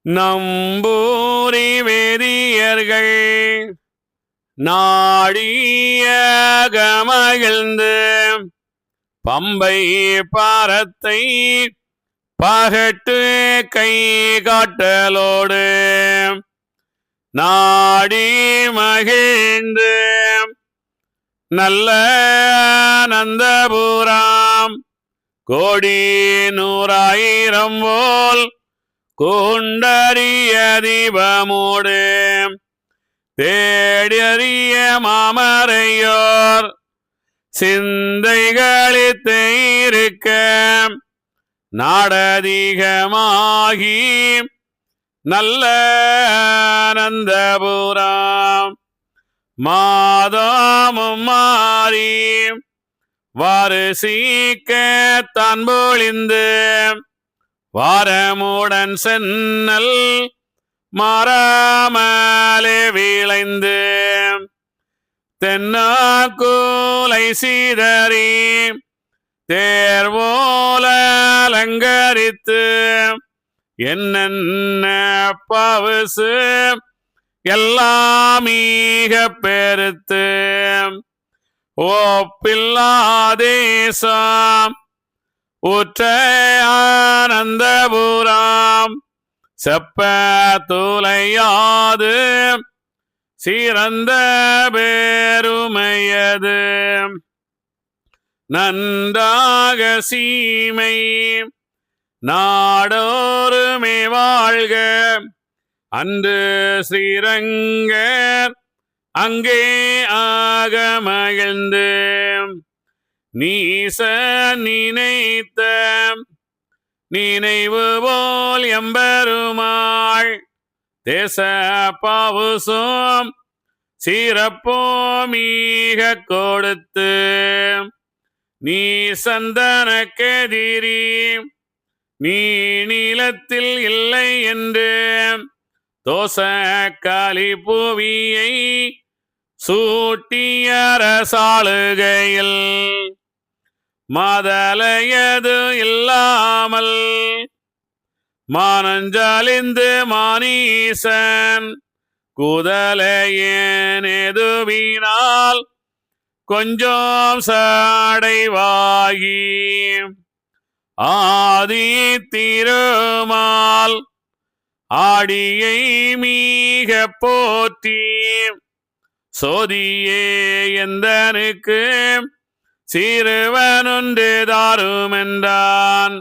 நம்பூரி வேதியர்கள் நாடிய கமகிழ்ந்து பம்பை பாரத்தை பகட்டு கை காட்டலோடு நாடி மகிழ்ந்து நல்ல நந்தபுராம் கோடி நூறாயிரம் போல் கொண்டறிய தீபமோடு தேடியறிய மாமரையோர் சிந்தைகளித்து இருக்க நாடதிகமாகி நல்ல நந்தபுராம் மாதமும் மாறி வாரிசீக்க தான் பொழிந்து வாரமுடன் சென்னல் மாறாமலே விளைந்து தென்னாக்கூலை சீதறி தேர்வோல அலங்கரித்து என்னென்ன பவுசு எல்லாமீக பெருத்து ஒப்பில்லாதேசம் உற்ற ஆனந்தபுராம் செப்ப துளையாது சிறந்த பேருமையது நன்றாக சீமை நாடோருமே வாழ்க அன்று ஸ்ரீரங்கர் அங்கே ஆக மகிழ்ந்து நீச நினைத்த நினைவு போல் எம்பெருமாள் தேச பாவுசோம் சிறப்போமீக கொடுத்து நீ சந்தனக்கெதிரி நீ நீளத்தில் இல்லை என்று தோச காலி புவியை சூட்டியரசாளுகையில் மாதலையது இல்லாமல் மானஞ்சாலிந்து மானீசன் குதலையேன் எதுவினால் கொஞ்சம் சாடைவாகி ஆதி திருமால் ஆடியை மீக போற்றி சோதியே எந்தனுக்கு சிறுவனொன்று தாருமென்றான்.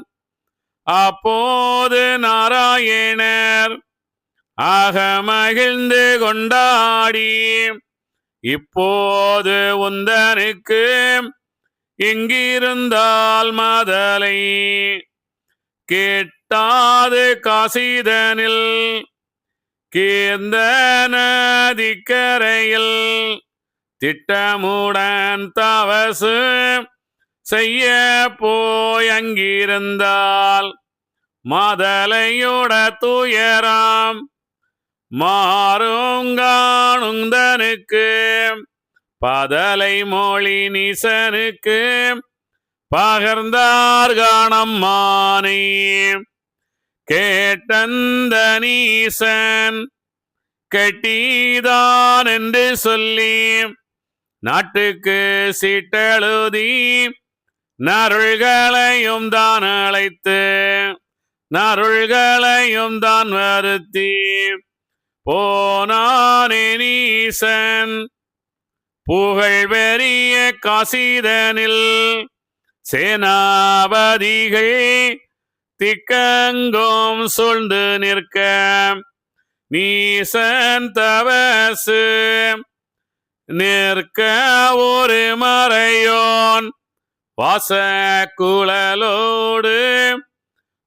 அப்போது நாராயணர் ஆக மகிழ்ந்து கொண்டாடி இப்போது உந்தனுக்கு எங்கிருந்தால் மதலை கேட்டாது காசிதனில் கேந்த நதிக்கரையில் திட்டமுடன் தவசு செய்ய போயங்கிருந்தால் மதலையோட துயராம் மாறுங்காணுந்தனுக்கு பதலை மொழி நீசனுக்கு பகர்ந்தார் காணம்மானை கேட்டந்த நீசன் கெட்டிதான் என்று சொல்லி நாட்டுக்கு சீட்டெழுதி நருள்களையும் தான் அழைத்து நருள்களையும் தான் வருத்தி போனானே நீசன் புகழ் பெரிய காசிதனில் சேனாபதிகள் திக்கங்கும் சூழ்ந்து நிற்க நீசன் தவசு நிற்க ஒரு மறையோன் வாச குழலோடு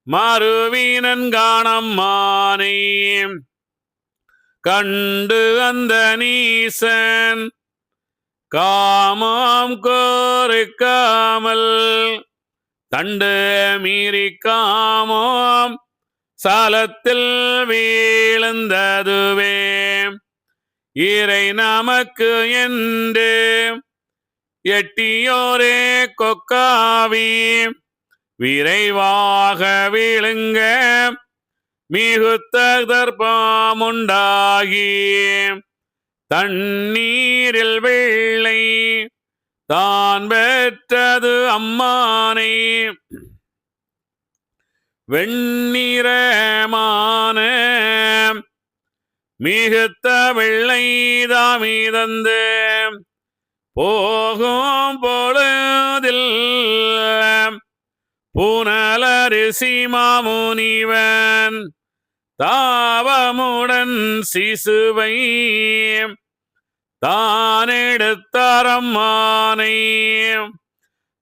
மறுவீனன் காணம்மானை கண்டு அந்த நீசன் காமம் கோருக்காமல் தண்டு மீறி காமம் சாலத்தில் வீழ்ந்ததுவே இறை நமக்கு என்று எட்டியோரே கொக்காவி விரைவாக விழுங்க மிகுத்த தர்ப்பமுண்டாகி தண்ணீரில் வெள்ளை தான் பெற்றது அம்மானை வெண்ணிறமான மிகுத்த வெள்ளை தாமிதந்து போகும் பொழுதில் புனலரிசி மாமுனிவன் தாவமுடன் சிசுவை தானெடுத்தாரம்மானை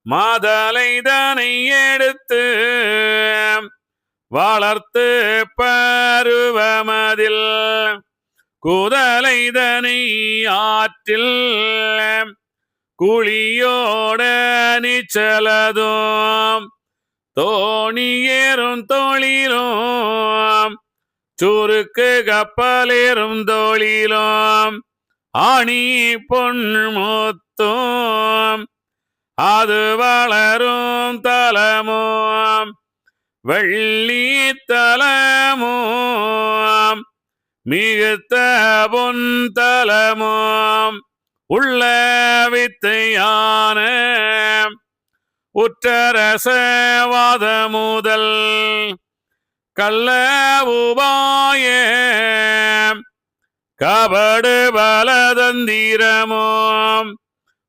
மாதலைதனை எடுத்து வளர்த்து பருவமதில் குதலைதனை ஆற்றில் குழியோட நீச்சலதும் தோணியேறும் தொழிலும் சுருக்கு கப்பலேறும் தொழிலும் ஆணி பொன்முத்தும் அது வளரும் தலமும் வெள்ளி தலமும் மிகுத்த பொன் தலமும் உள்ள வித்தையான உற்றரசவாத முதல் கள்ள உபாய கபடு பலதந்திரமும்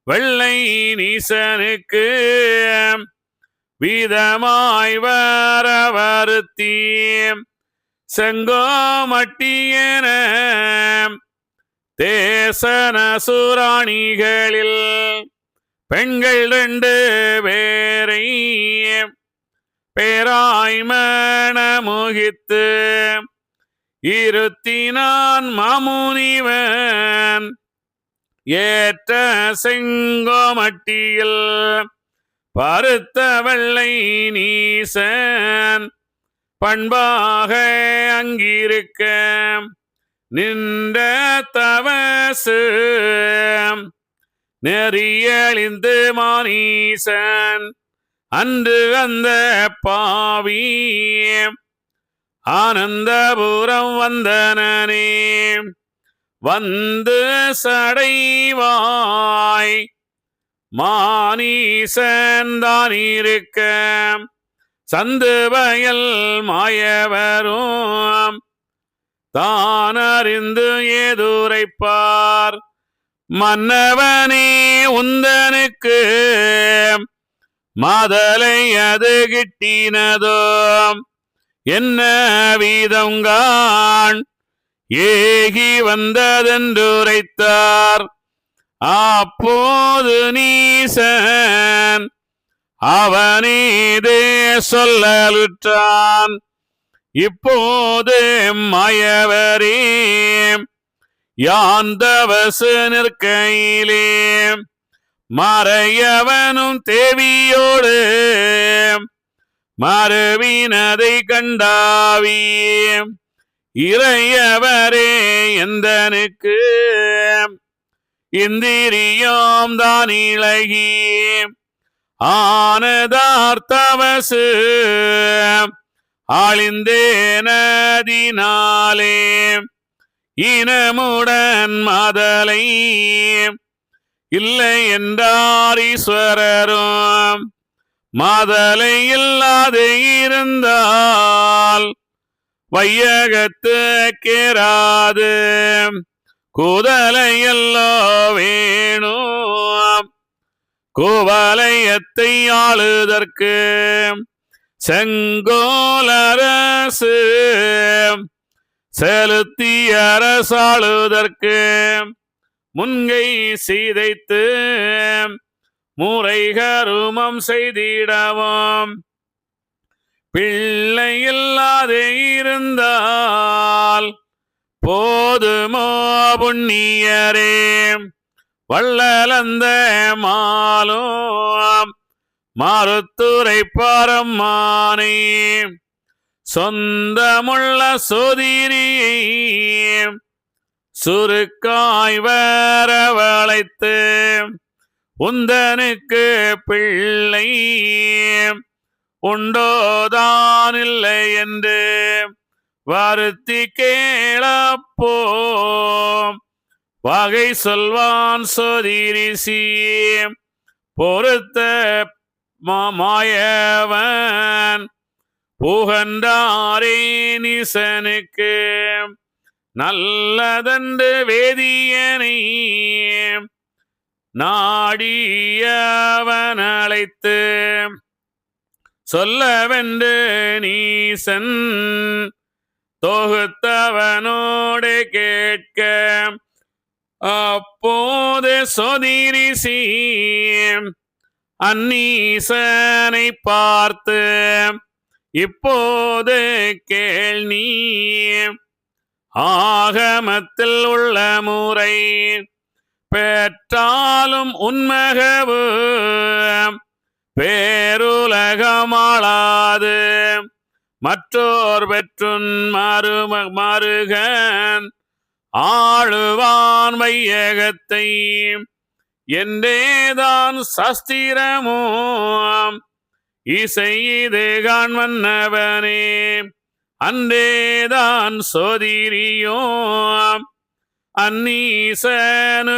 வெள்ளை நீசனுக்கு வீதமாய் வர வருத்தி செங்கோமட்டியன தேசன சுராணிகளில் பெண்கள் 2 பேரை பேராய் மணமுகித்து இருத்தினான் மாமுனிவன் ஏற்ற செங்கோமட்டியில் பருத்த வெள்ளை நீசன் பண்பாக அங்கிருக்க நின்ற தவசு நெறியழிந்து மானீசன் அன்று அந்த பாவி ஆனந்தபுரம் வந்தனனே வந்து சடைவாய் மானீசன் தான் இருக்க சந்து வயல் மாயவரும் தான் அறிந்து ஏதுரைப்பார் மன்னவனே உந்தனுக்கு மாதலை அது கிட்டினதோ என்ன வீதங்கான் ஏகி வந்ததென்றுரைத்தார் அப்போது நீசன் அவனீதே சொல்லலுற்றான் இப்போது மாயவரே யாந்தவசு நிற்கையிலே மறையவனும் தேவியோடு மறுவினதை கண்டாவி இறையவரே எந்தனுக்கு இந்திரியம் தான் இழகி ஆனதார்த்தவசு ஆளிந்தேனதினாலே இனமுடன் மதலை இல்லை என்றார் ஈஸ்வரரும் மதலை இல்லாது இருந்தால் வையகத்து கேராது குதலையல்லோ வேணும் குவலயத்தை ஆளுதற்கு செங்கோலரசு செலுத்தி அரசாளுதற்கு முன்கை சீதைத்து முறைகருமம் செய்திடவும் பிள்ளை இல்லாதே இருந்தால் போதுமோ புண்ணியரே வள்ளலந்த மாலும் மறுத்துரை பரம்மானே சொந்தமுள்ள சோதிரியை சுருக்காய் வரவழைத்து உந்தனுக்கு பிள்ளை உண்டோதான் இல்லை என்று வருத்தி கேளப்போம் வகை சொல்வான் சொதிரிசி பொறுத்த மாயவன் புகன்றாரே நிசனுக்கு நல்லதன்று வேதியனை நாடியவன் அழைத்து சொல்லவென்று நீசன் தொகுத்தவனோடு கேட்க அப்போது சொதிரிசி அந்நீசனை பார்த்து இப்போது கேள் நீ ஆகமத்தில் உள்ள முறை பெற்றாலும் உண்மகவு பேருலகமாளாது மற்றோர் பெற்றுன் மருகன் ஆளுவான் வையகத்தை என்றேதான் சாஸ்திரமோ இசை இது காண்மன்னவனே அன்றேதான் சோதிரியோ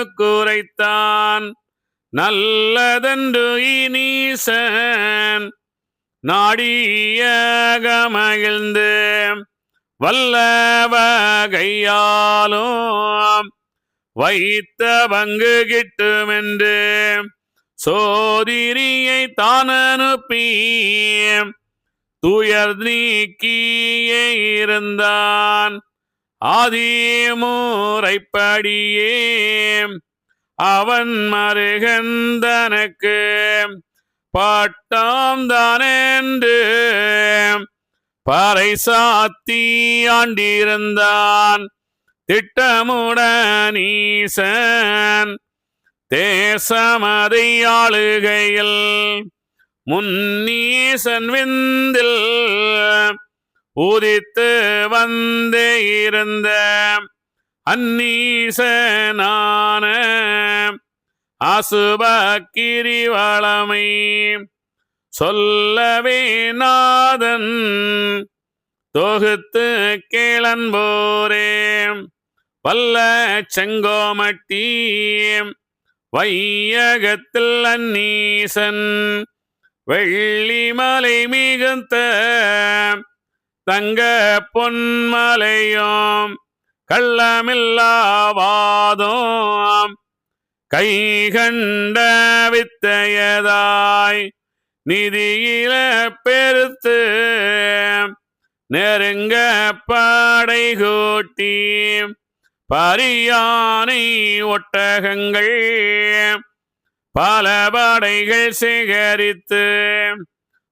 அந்நீசனுக்குரைத்தான் நல்லதென்று இனீசன் நாடியக மகிழ்ந்து வல்லவகையாலும் வைத்த பங்கு கிட்டுமென்று சோதிரியை தான் அனுப்பி துயர் நீக்கியே இருந்தான் ஆதிமுறைப்படியே அவன் மருகந்தனுக்கு பட்டாம் தானென்று பறைசாத்தி ஆண்டிருந்தான் திட்டமுடனீசன் தேசமதை ஆளுகையில் முன்னீசன் விந்தில் உதித்து வந்தே இருந்த அந்நீசனான அசுப கிரிவளமை சொல்லவே நாதன் தொகுத்து கேளன்போரே வல்ல செங்கோமட்டி வையகத்தில் அந்நீசன் வெள்ளிமலை மிகுந்த தங்க பொன்மலையும் கள்ளமில்லாவாதோம் கை கண்ட வித்தையதாய் நிதியில பெருத்து நெருங்க படை கூட்டி பரியானை ஒட்டகங்கள் பல படைகள் சேகரித்து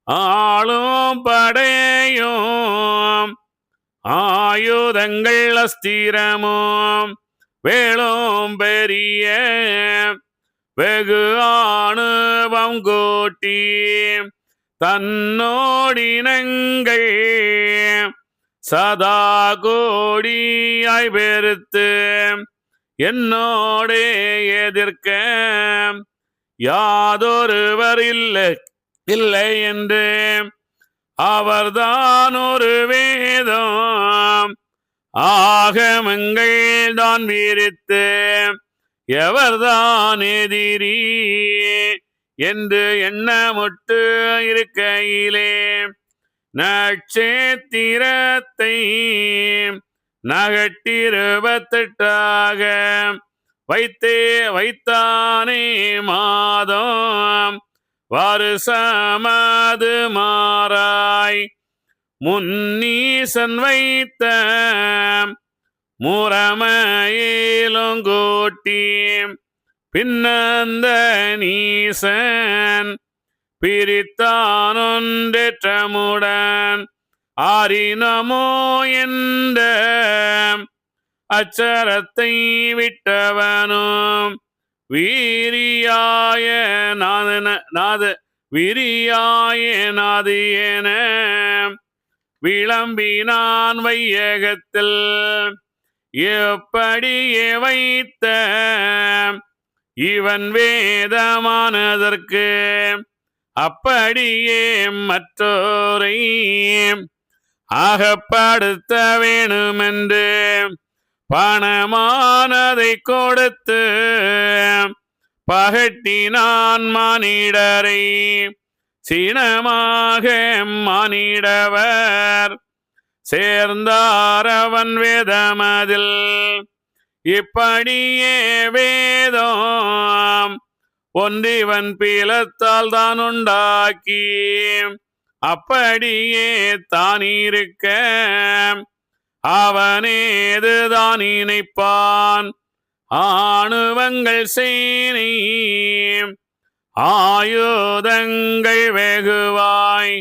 ஆளும் படையும் ஆயுதங்கள் அஸ்திரமும் வேளும் பெரிய வெகு ஆணுவம் கூட்டி தன்னோடினங்கள் சதா கோடியாய் பெருத்து என்னோடே எதிர்க்க யாதொருவர் இல்லை என்று அவர்தான் ஒரு வேதம் ஆகமங்கள் தான் விரித்து எவர்தான் எதிரி என்று எண்ணமுட்டு இருக்கையிலே நட்சத்திரத்தை நகட்டிருபத்தெட்டாக வைத்தானே மாதம் வருஷமது மாறாய் முன்னீசன் வைத்த முறமையிலும் கூட்டி பின்னந்த நீசன் பிரித்தானொன்றேற்றமுடன் ஆரினமோ என்ற அச்சரத்தை விட்டவனும் வீரியாய நாது என விளம்பினான் வையகத்தில் எப்படியே வைத்த இவன் வேதமானதற்கு அப்படியே மற்றோரை அகப்படுத்த வேணுமென்று பணமானதை கொடுத்து பகட்டினான் மானிடரை. சீனமாக மானிடவர் சேர்ந்தாரவன் வேதமதில். இப்படியே வேதம் ஒன்றிவன் பீலத்தால் தான் உண்டாக்கி அப்படியே தானிருக்க அவனேதுதான் நினைப்பான். ஆணுவங்கள் சேனை ஆயுதங்கள் வெகுவாய்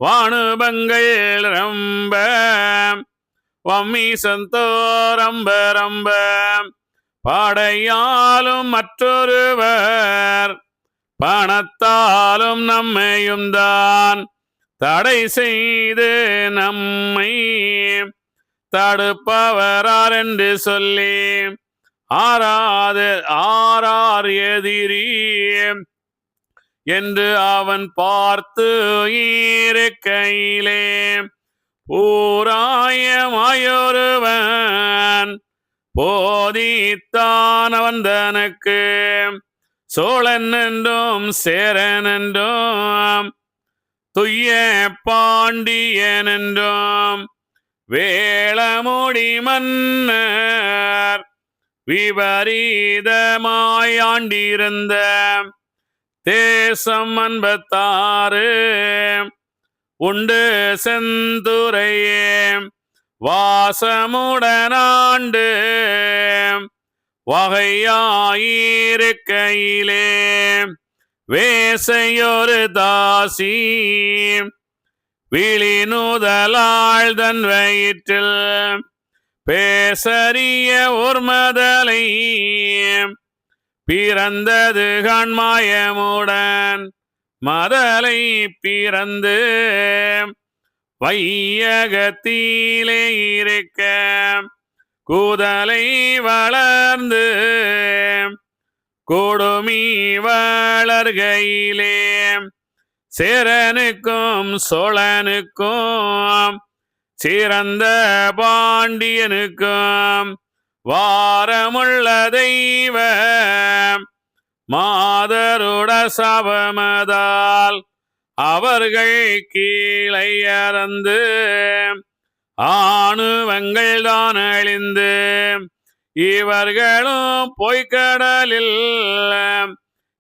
வாணுபங்கள் ரொம்ப வம்மி சந்தோரம்ப ரம்ப படையாலும் மற்றொருவர் பணத்தாலும் நம்மையும் தான் தடை செய்து நம்மை தடுப்பவரார் என்று சொல்லி ஆரார் எதிரி என்று அவன் பார்த்து இருக்கையிலே பூராயமாயொருவன் போதித்தான் அவன் தனக்கு. சோழன் என்றும் சேரன் என்றும் துய்ய பாண்டியன் என்றும் வேளமுடி மன்னர் விபரீதமாயாண்டிருந்த தேசம் 56 உண்டு செந்துரையே வாசமுடனாண்டு வகையாயிருக்கையிலே வேசையொரு தாசி விழிநுதலாள் தன் வயிற்றில் பேசரிய ஓர்மதலை பிறந்தது கண்மாயமுடன் மதலை பிறந்து வையகத்திலே இருக்க கூதலை வளர்ந்து கொடுமி வளர்கையிலே சேரனுக்கும் சோழனுக்கும் சிறந்த பாண்டியனுக்கும் வாரமுள்ள தெய்வ மாதருட சபமதால் அவர்கள் கீழை அறந்து ஆணுவங்கள் தான் அழிந்து இவர்களும் பொய்க்கடலில்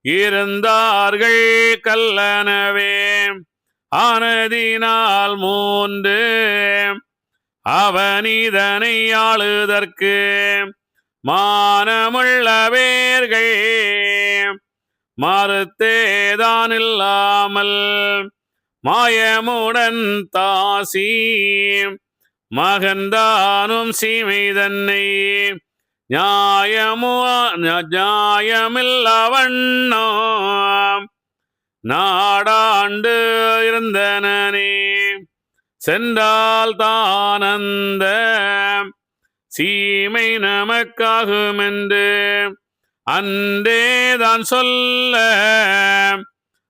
இருந்தார்கள் கல்லனவே. ஆனதினால் 3 அவனிதனை ஆளுதற்கு மானமுள்ளவேர்கள் மறுத்தேதான் இல்லாமல் மாயமுடன் தாசி மகன்தானும் சீமை தன்னை நியாயமில்லவண்ணோ நாடாண்டு இருந்தனே. சென்றால் தானந்த சீமை நமக்காகுமென்று அன்றேதான் சொல்ல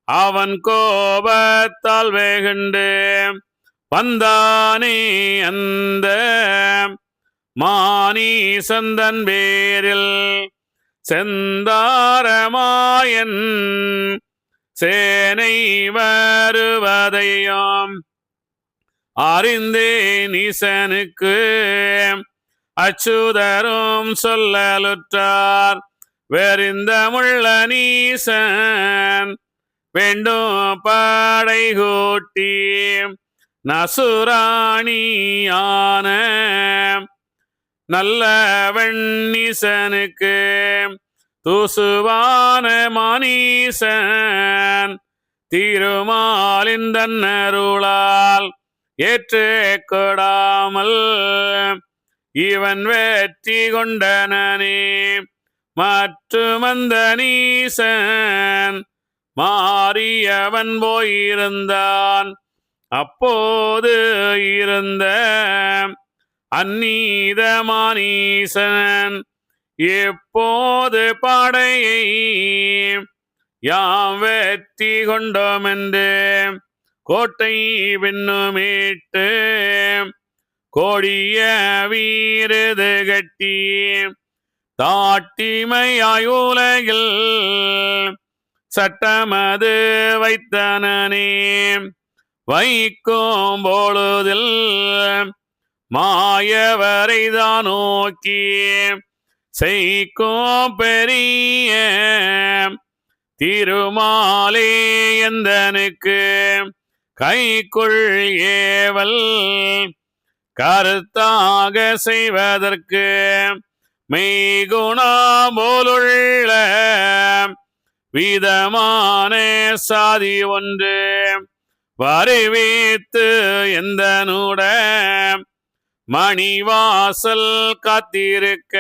அவன் கோபத்தால் வேகண்டு வந்தானே அந்த மானீசந்தன் பேரில் செந்தாரமாயன் சேனை வருவதையும் அறிந்தே நீசனுக்கு அச்சுதரும் சொல்லலுற்றார். வெறிந்தமுள்ள நீசன் வேண்டும் படை கூட்டி நசுராணியான நல்ல வெண்ணீசனுக்கு தூசுவான மானீசன் திருமாலின் தன்னருளால் ஏற்று கொடாமல் இவன் வெற்றி கொண்டனே. மற்றுமந்த நீசன் மாறியவன் போயிருந்தான். அப்போது இருந்த அந்நீதமானீசன் எப்போது படையை யாம் வெற்றி கொண்டோம் என்று கோட்டை பின்னுமீட்டு கோடிய வீரது கட்டி தாட்டிமையாய் உலகில் சட்டமது வைத்தனனே வைக்கும் பொழுதில் மாயவரைதான் நோக்கி செய்க்கும் பெரிய திருமாலே எந்தனுக்கு கைக்குள் ஏவல் கருத்தாக செய்வதற்கு மெய்குணம் போலுள்ள விதமான சாதி ஒன்று வருவித்து எந்தனுட மணிவாசல் காத்திருக்க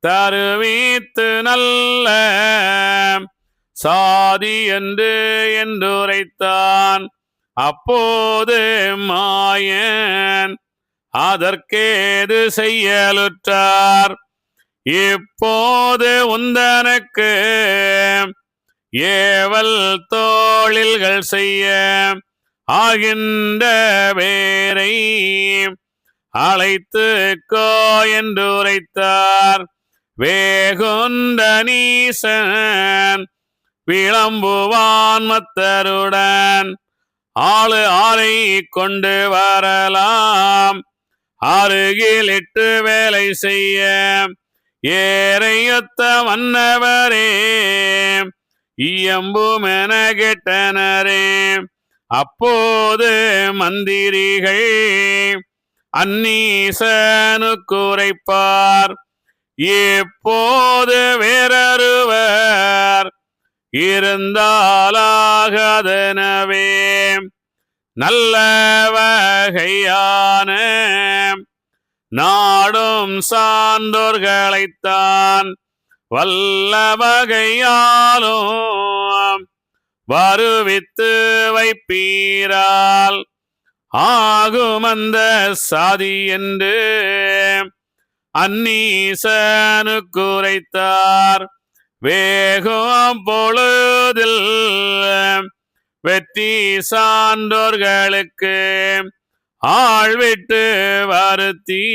தருவித்து நல்ல சாதி என்றுரைத்தான். அப்போது மாயன் அதற்கேது செய்யலுற்றார். இப்போது உந்தனக்கு ஏவல் தோழில்கள் செய்ய ஆகின்ற வேரை அழைத்து கோ என்றுரைத்தார். வேகுண்ட நீசன் விளம்புவான் மத்தருடன் ஆளை கொண்டு வரலாம் அருகிலிட்டு வேலை செய்ய ஏறையொத்த மன்னவரே இயம்புமென கேட்டனரே. அப்போது மந்திரிகள் அந்நீசனுக்குரைப்பார். இப்போது வேறொருவர் இருந்தாலாகதனவே நல்ல வகையான நாடும் சான்றோர்களைத்தான் வல்ல வகையாலும் வருவித்து வைப்பீரால் ஆகும் அந்த சாதி என்று அந்நீசனுக்குரைத்தார். வேகம் பொழுதில் வெற்றி சான்றோர்களுக்கு ஆழ்விட்டு வருத்தி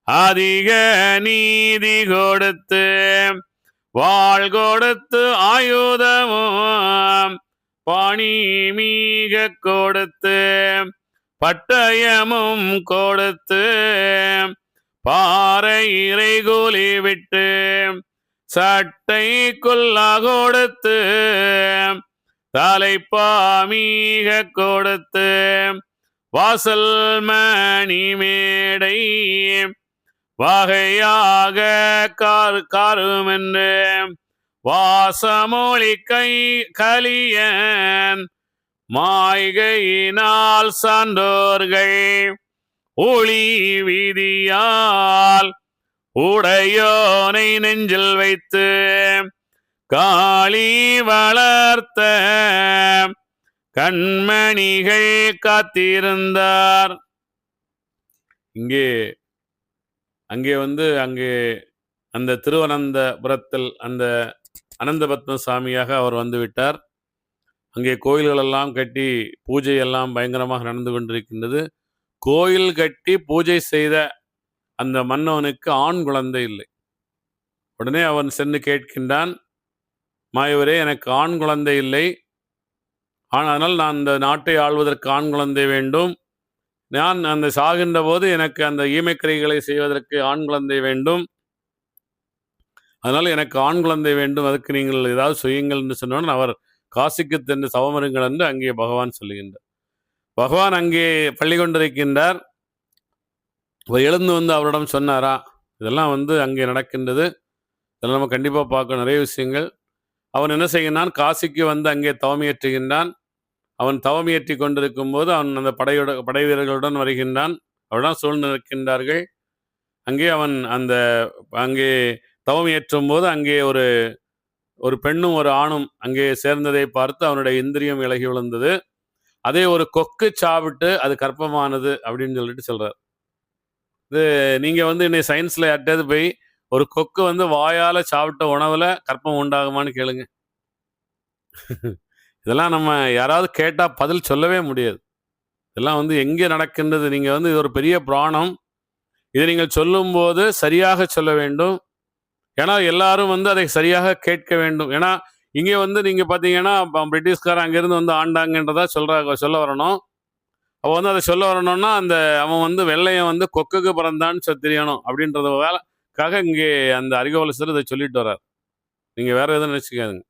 அதிக நீதி கொடுத்து வாழ் கொடுத்து ஆயுதமும் பணி மீக கொடுத்து பட்டயமும் கொடுத்து பாறை இறைகூலி விட்டு சட்டை கொல்லா கொடுத்து தலைப்பாமீக கொடுத்து வாசல் மணி மேடை வகையாக காருமென்று வாசமொழி கலியன் மாய்கையினால் சான்றோர்கள் ஒளி வீதியால் உடையோனை நெஞ்சில் வைத்து காளி வளர்த்த கண்மணிகள் காத்திருந்தார். அங்கே அந்த திருவனந்தபுரத்தில் அந்த அனந்தபத்ம சாமியாக அவர் வந்துவிட்டார். அங்கே கோயில்களெல்லாம் கட்டி பூஜை எல்லாம் பயங்கரமாக நடந்து கொண்டிருக்கின்றது. கோயில் கட்டி பூஜை செய்த அந்த மன்னவனுக்கு ஆண் குழந்தை இல்லை. உடனே அவன் சென்று கேட்கின்றான், மாயவரே, எனக்கு ஆண் குழந்தை இல்லை, ஆனால் நான் இந்த நாட்டை ஆள்வதற்கு ஆண் குழந்தை வேண்டும். நான் அந்த சாகின்ற போது எனக்கு அந்த ஈமைக்கிரைகளை செய்வதற்கு ஆண் குழந்தை வேண்டும். அதனால் எனக்கு ஆண் குழந்தை வேண்டும், அதுக்கு நீங்கள் ஏதாவது செய்யுங்கள் என்று சொன்னோன்னு அவர் காசிக்கு சென்று சவமருங்கள் என்று அங்கே பகவான் சொல்லுகின்றார். பகவான் அங்கே பள்ளி கொண்டிருக்கின்றார். எழுந்து வந்து அவரிடம் சொன்னாரா, இதெல்லாம் அங்கே நடக்கின்றது, இதெல்லாம் நம்ம கண்டிப்பாக பார்க்க நிறைய விஷயங்கள். அவன் என்ன செய்கின்றான், காசிக்கு அங்கே தவமியற்றுகின்றான். அவன் தவமியற்றி கொண்டிருக்கும் போது அவன் அந்த படை வீரர்களுடன் வருகின்றான். அவருடன் சூழ்ந்து நிற்கின்றார்கள். அங்கே அவன் அங்கே தவமியற்றும் போது அங்கே ஒரு பெண்ணும் ஒரு ஆணும் அங்கே சேர்ந்ததை பார்த்து அவனுடைய இந்திரியம் விலகி விழுந்தது. அதே ஒரு கொக்கு சாப்பிட்டு அது கர்ப்பமானது அப்படின்னு சொல்லிட்டு சொல்றார். இது நீங்க இன்னைக்கு சயின்ஸ்ல யார்ட்டாவது போய் ஒரு கொக்கு வாயால சாப்பிட்ட உணவுல கர்ப்பம் உண்டாகுமான்னு கேளுங்க. இதெல்லாம் நம்ம யாராவது கேட்டால் பதில் சொல்லவே முடியாது. இதெல்லாம் வந்து எங்கே நடக்கின்றது? நீங்கள் வந்து இது ஒரு பெரிய புராணம். இதை நீங்கள் சொல்லும்போது சரியாக சொல்ல வேண்டும். ஏன்னா எல்லாரும் வந்து அதை சரியாக கேட்க வேண்டும். ஏன்னா இங்கே வந்து நீங்கள் பார்த்தீங்கன்னா பிரிட்டிஷ்காரன் அங்கேருந்து வந்து ஆண்டாங்கன்றதா சொல்ல வரணும். அவன் வந்து அதை சொல்ல வரணும்னா அந்த அவன் வந்து வெள்ளையன் வந்து கொக்குக்கு பிறந்தான்னு தெரியணும் அப்படின்றது வேலைக்காக இங்கே அந்த அரிகோவலசர் இதை சொல்லிட்டு வர்றார். நீங்கள் வேற எதுவும் நினச்சிக்காதுங்க.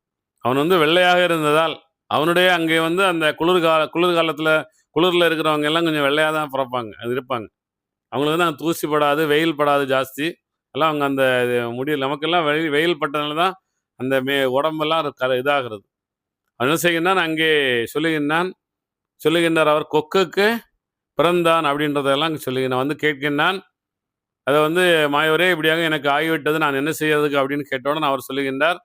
அவன் வந்து வெள்ளையாக இருந்ததால் அவனுடைய அங்கே வந்து அந்த குளிர்காலத்தில் குளிரில் இருக்கிறவங்க எல்லாம் கொஞ்சம் வெள்ளையாக தான் பிறப்பாங்க, அது இருப்பாங்க. அவங்களுக்கு வந்து அங்கே தூசி படாது, வெயில் படாது ஜாஸ்தி. எல்லாம் அவங்க அந்த முடியல. நமக்கெல்லாம் வெயில் பட்டதுனால தான் அந்த உடம்பெல்லாம் இதாகிறது. என்ன செய்கின்றான் அங்கே சொல்லுகின்றார் அவர் கொக்குக்கு பிறந்தான் அப்படின்றதெல்லாம் அங்கே சொல்லுகின்றான். வந்து கேட்கின்றான், அதை வந்து மாயவரே இப்படியாக எனக்கு ஆகிவிட்டது, நான் என்ன செய்யறதுக்கு அப்படின்னு கேட்டவுடன் அவர் சொல்லுகின்றார்.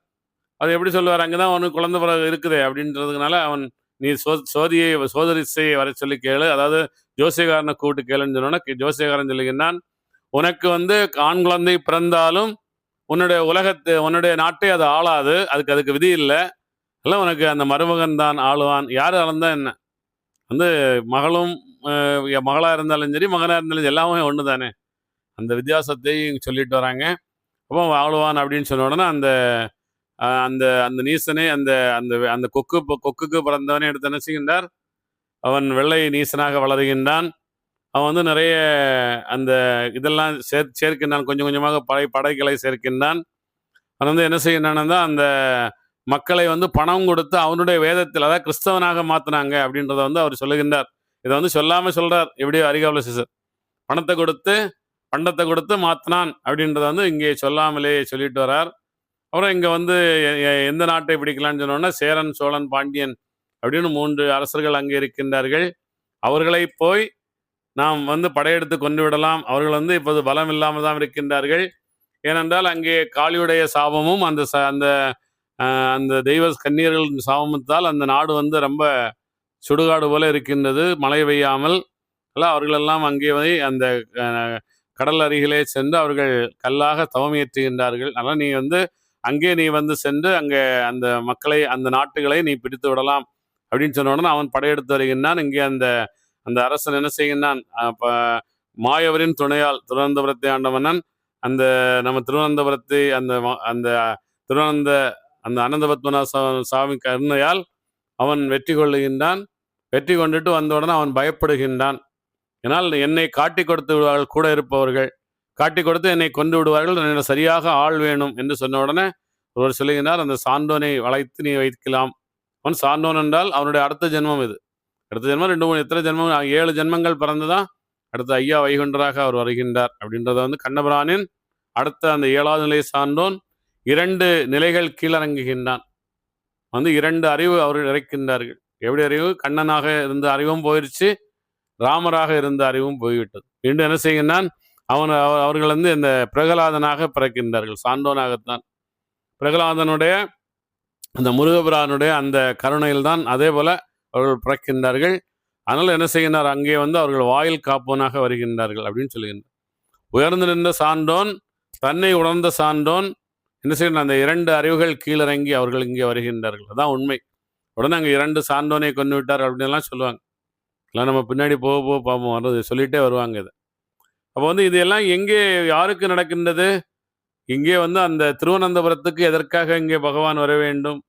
அது எப்படி சொல்லுவார், அங்கே தான் அவனுக்கு குழந்தை பிறகு இருக்குது அப்படின்றதுனால அவன் நீ சோதரிசையை வர சொல்லி கேளு, அதாவது ஜோசியக்காரனை கூப்பிட்டு கேளுன்னு சொன்னோன்னா ஜோசியக்காரன் சொல்லுகின்றான், உனக்கு வந்து ஆண் குழந்தை பிறந்தாலும் உன்னுடைய நாட்டை அது ஆளாது, அதுக்கு விதி இல்லை, எல்லாம் உனக்கு அந்த மருமகன் தான் ஆளுவான், யார் இருந்தா என்ன, வந்து மகளும் மகளாக இருந்தாலும் சரி மகனாக இருந்தாலும் சரி எல்லாமே ஒன்று தானே, அந்த வித்தியாசத்தை சொல்லிட்டு வராங்க. அப்போ ஆளுவான் அப்படின்னு சொன்ன உடனே அந்த அந்த அந்த நீசனை அந்த அந்த அந்த கொக்குக்கு பிறந்தவனே எடுத்து என்ன செய்கின்றார், அவன் வெள்ளை நீசனாக வளருகின்றான். அவன் வந்து நிறைய அந்த இதெல்லாம் சேர்க்கின்றான், கொஞ்சம் கொஞ்சமாக படைகளை சேர்க்கின்றான். அவன் வந்து என்ன செய்கின்றான் தான் அந்த மக்களை வந்து பணம் கொடுத்து அவனுடைய வேதத்தில், அதாவது கிறிஸ்தவனாக மாற்றினாங்க அப்படின்றத வந்து அவர் சொல்லுகின்றார். இதை வந்து சொல்லாமல் சொல்கிறார், எப்படியோ அரிகாவலசர் பண்டத்தை கொடுத்து மாற்றினான் அப்படின்றத வந்து இங்கே சொல்லாமலே சொல்லிட்டு வரார். அப்புறம் இங்கே வந்து எந்த நாட்டை பிடிக்கலான்னு சொன்னோன்னா சேரன், சோழன், பாண்டியன் அப்படின்னு 3 அரசர்கள் அங்கே இருக்கின்றார்கள். அவர்களை போய் நாம் வந்து படையெடுத்து கொண்டு விடலாம். அவர்கள் வந்து இப்போது பலம் இல்லாமல் தான் இருக்கின்றார்கள். ஏனென்றால் அங்கே காளியுடைய சாபமும் அந்த அந்த தெய்வ கன்னியர்கள் சாபத்தால் அந்த நாடு வந்து ரொம்ப சுடுகாடு போல இருக்கின்றது, மழை பெய்யாமல். அவர்களெல்லாம் அங்கே அந்த கடல் அருகிலே சென்று அவர்கள் கல்லாக தவமியற்றுகின்றார்கள். அதனால் நீ வந்து அங்கே நீ வந்து சென்று அங்கே அந்த மக்களை, அந்த நாட்டுகளை நீ பிடித்து விடலாம் அப்படின்னு சொன்ன உடனே அவன் படையெடுத்து வருகின்றான். இங்கே அந்த அந்த அரசன் என்ன செய்கின்றான், மாயவரின் துணையால் திருவனந்தபுரத்தை ஆண்ட மன்னன் அந்த நம்ம திருவனந்தபுரத்தை அந்த அந்த திருவனந்த அந்த அனந்தபத்மநாத சாமி கருணையால் அவன் வெற்றி கொள்ளுகின்றான். வெற்றி கொண்டுட்டு வந்தவுடனே அவன் பயப்படுகின்றான். ஏன்னால் என்னை காட்டி கொடுத்து விடுவார்கள், கூட இருப்பவர்கள் காட்டி கொடுத்து என்னை கொண்டு விடுவார்கள், என்னை சரியாக ஆள் வேணும் என்று சொன்ன உடனே ஒருவர் சொல்லுகின்றார், அந்த சான்றோனை வளைத்து நீ வைக்கலாம். அவன் சான்றோன் என்றால் அவனுடைய அடுத்த ஜென்மம் இது. அடுத்த ஜென்மம் 2 3 எத்தனை ஜென்மம், 7 ஜென்மங்கள் பிறந்துதான் அடுத்த ஐயா வைகுண்டராக அவர் வருகின்றார். அப்படின்றத வந்து கண்ணபிரானின் அடுத்த அந்த 7வது நிலை சான்றோன் 2 நிலைகள் கீழறங்குகின்றான். வந்து 2 அறிவு அவர்கள் இறைக்கின்றார்கள். எப்படி அறிவு? கண்ணனாக இருந்த அறிவும் போயிடுச்சு, ராமராக இருந்த அறிவும் போய்விட்டது. மீண்டும் என்ன செய்கின்றான், அவர்கள் வந்து இந்த பிரகலாதனாக பிறக்கின்றார்கள். சான்றோனாகத்தான் பிரகலாதனுடைய அந்த முருகபிரானுடைய அந்த கருணையில் தான் அதே போல அவர்கள் பிறக்கின்றார்கள். அதனால் என்ன செய்கின்றார், அங்கே வந்து அவர்கள் வாயில் காப்போனாக வருகின்றார்கள் அப்படின்னு சொல்லுகின்றார். உயர்ந்து நின்ற சான்றோன், தன்னை உணர்ந்த சான்றோன் என்ன செய்யணும், அந்த 2 அறிவுகள் கீழிறங்கி அவர்கள் இங்கே வருகின்றார்கள். அதான் உண்மை. உடனே அங்கே 2 சான்றோனை கொண்டு விட்டார் அப்படின்லாம் சொல்லுவாங்க. எல்லாம் நம்ம பின்னாடி போக பார்ப்போம், வர்றது சொல்லிகிட்டே வருவாங்க இதை. அப்போ வந்து இதெல்லாம் எங்கே யாருக்கு நடக்கின்றது, இங்கே வந்து அந்த திருவனந்தபுரத்துக்கு எதற்காக இங்கே பகவான் வர வேண்டும்,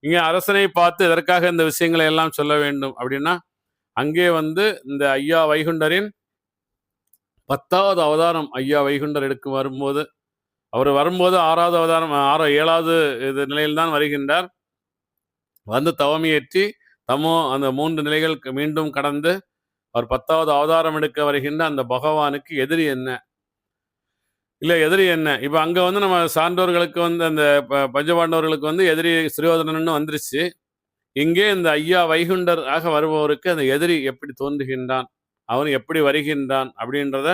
இங்கே அரசனை பார்த்து எதற்காக இந்த விஷயங்களை எல்லாம் சொல்ல வேண்டும் அப்படின்னா, அங்கே வந்து இந்த ஐயா வைகுண்டரின் 10வது அவதாரம் ஐயா வைகுண்டர் வரும்போது, அவர் வரும்போது 6வது அவதாரம் 7வது இது நிலையில்தான் வருகின்றார். வந்து தவமியேற்றி அந்த 3 நிலைகள் மீண்டும் கடந்து அவர் 10வது அவதாரம் எடுக்க வருகின்ற அந்த பகவானுக்கு எதிரி என்ன, இல்லை எதிரி என்ன. இப்போ அங்கே வந்து நம்ம சான்றோர்களுக்கு வந்து அந்த பஞ்சபாண்டவர்களுக்கு வந்து எதிரி சுரியோதனன்னு வந்துருச்சு. இங்கே இந்த ஐயா வைகுண்டர் ஆக வருபவருக்கு அந்த எதிரி எப்படி தோன்றுகின்றான், அவன் எப்படி வருகின்றான் அப்படின்றத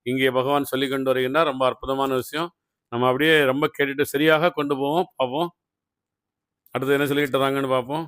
இங்கே பகவான் சொல்லி கொண்டு வருகின்றார். ரொம்ப அற்புதமான விஷயம். நம்ம அப்படியே ரொம்ப கேட்டுட்டு சரியாக கொண்டு போவோம், பார்ப்போம் அடுத்து என்ன சொல்லிக்கிட்டு வராங்கன்னு பார்ப்போம்.